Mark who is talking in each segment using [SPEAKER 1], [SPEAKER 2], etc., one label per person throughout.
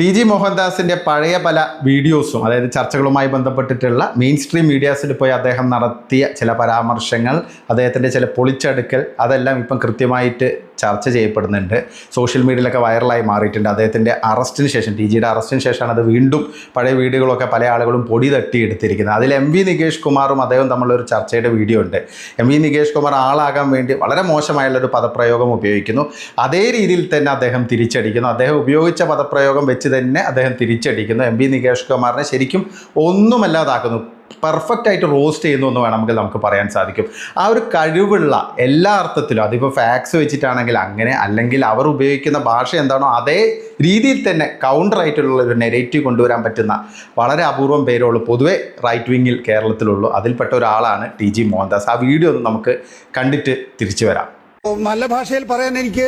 [SPEAKER 1] TG. മോഹൻദാസിൻ്റെ പഴയ പല വീഡിയോസും, അതായത് ചർച്ചകളുമായി ബന്ധപ്പെട്ടിട്ടുള്ള മെയിൻ സ്ട്രീം മീഡിയാസിൽ പോയി അദ്ദേഹം നടത്തിയ ചില പരാമർശങ്ങൾ, അദ്ദേഹത്തിൻ്റെ ചില പൊളിച്ചടുക്കൽ, അതെല്ലാം ഇപ്പം കൃത്യമായിട്ട് ചർച്ച ചെയ്യപ്പെടുന്നുണ്ട്. സോഷ്യൽ മീഡിയയിലൊക്കെ വൈറലായി മാറിയിട്ടുണ്ട്. അദ്ദേഹത്തിൻ്റെ അറസ്റ്റിന് ശേഷം, ടി.ജിയുടെ അറസ്റ്റിന് ശേഷമാണ് അത് വീണ്ടും പഴയ വീഡിയോകളൊക്കെ പല ആളുകളും പൊടി തട്ടിയെടുത്തിരിക്കുന്നത്. അതിൽ എം.വി. നികേഷ് കുമാറും അദ്ദേഹം തമ്മിലൊരു ചർച്ചയുടെ വീഡിയോ ഉണ്ട്. എം.വി. നികേഷ് കുമാർ ആളാകാൻ വേണ്ടി വളരെ മോശമായുള്ളൊരു പദപ്രയോഗം ഉപയോഗിക്കുന്നു. അതേ രീതിയിൽ തന്നെ അദ്ദേഹം തിരിച്ചടിക്കുന്നു. അദ്ദേഹം ഉപയോഗിച്ച പദപ്രയോഗം വെച്ച് തന്നെ അദ്ദേഹം തിരിച്ചടിക്കുന്നു. എം.വി. നികേഷ് കുമാറിനെ ശരിക്കും ഒന്നുമല്ലാതാക്കുന്നു. പെർഫെക്റ്റ് ആയിട്ട് റോസ്റ്റ് ചെയ്യുന്നു എന്ന് വേണമെങ്കിൽ നമുക്ക് പറയാൻ സാധിക്കും. ആ ഒരു കഴിവുള്ള എല്ലാ അർത്ഥത്തിലും, അതിപ്പോൾ ഫാക്സ് വെച്ചിട്ടാണെങ്കിൽ അങ്ങനെ, അല്ലെങ്കിൽ അവർ ഉപയോഗിക്കുന്ന ഭാഷ എന്താണോ അതേ രീതിയിൽ തന്നെ കൗണ്ടറായിട്ടുള്ള ഒരു നെറേറ്റീവ് കൊണ്ടുവരാൻ പറ്റുന്ന വളരെ അപൂർവം പേരുള്ളൂ പൊതുവെ റൈറ്റ് വിങ്ങിൽ കേരളത്തിലുള്ളൂ. അതിൽപ്പെട്ട ഒരാളാണ് ടി.ജി. മോഹൻദാസ്. ആ വീഡിയോ ഒന്ന് നമുക്ക് കണ്ടിട്ട് തിരിച്ചു വരാം.
[SPEAKER 2] നല്ല ഭാഷയിൽ പറയാൻ എനിക്ക്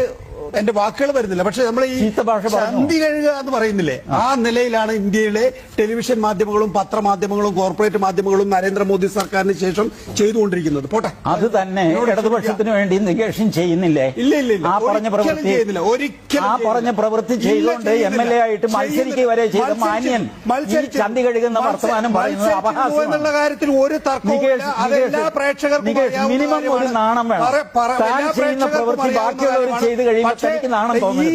[SPEAKER 2] എന്റെ വാക്കുകൾ വരുന്നില്ല. പക്ഷെ നമ്മൾ ഈ ചന്തി കഴുകുക എന്ന് പറയുന്നില്ലേ, ആ നിലയിലാണ് ഇന്ത്യയിലെ ടെലിവിഷൻ മാധ്യമങ്ങളും പത്രമാധ്യമങ്ങളും കോർപ്പറേറ്റ് മാധ്യമങ്ങളും നരേന്ദ്രമോദി സർക്കാരിന് ശേഷം ചെയ്തുകൊണ്ടിരിക്കുന്നത്. പോട്ടെ,
[SPEAKER 3] അത് തന്നെ ഇടതുപക്ഷത്തിന് വേണ്ടി നികേഷൻ ചെയ്യുന്നില്ലേ?
[SPEAKER 2] ഇല്ല,
[SPEAKER 3] ആ പറഞ്ഞ പ്രവൃത്തി ചെയ്തുകൊണ്ട് MLA ആയിട്ട് മത്സരിക്കുക വരെ ചെയ്ത മാന്യൻ ചന്തി കഴുകുന്ന വർത്തമാനം പറയുന്നത്
[SPEAKER 2] അപഹാസ്യമെന്നുള്ള കാര്യത്തിൽ ഒരു തർക്കവും
[SPEAKER 3] മിനിമം ഒരു നാണം വേണം. താൻ ചെയ്യുന്ന പ്രവൃത്തി ബാക്കിയുള്ളവർ ചെയ്ത് കഴിയുമ്പോൾ തനിക്ക് നാണം തോന്നുന്നത്.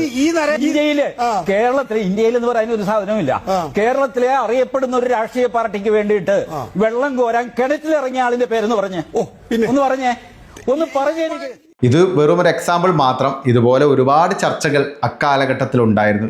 [SPEAKER 3] ഇന്ത്യയിൽ എന്ന് പറയുന്ന ഒരു സാധനമില്ല. കേരളത്തിലെ അറിയപ്പെടുന്ന ഒരു രാഷ്ട്രീയ പാർട്ടിക്ക് വേണ്ടിയിട്ട് വെള്ളം കോരാൻ കിണറ്റിലിറങ്ങിയ ആളിന്റെ പേരെന്ന് പറഞ്ഞേ, ഒന്ന് പറഞ്ഞേ എനിക്ക്.
[SPEAKER 1] ഇത് വെറും ഒരു എക്സാമ്പിൾ മാത്രം. ഇതുപോലെ ഒരുപാട് ചർച്ചകൾ അക്കാലഘട്ടത്തിൽ ഉണ്ടായിരുന്നു.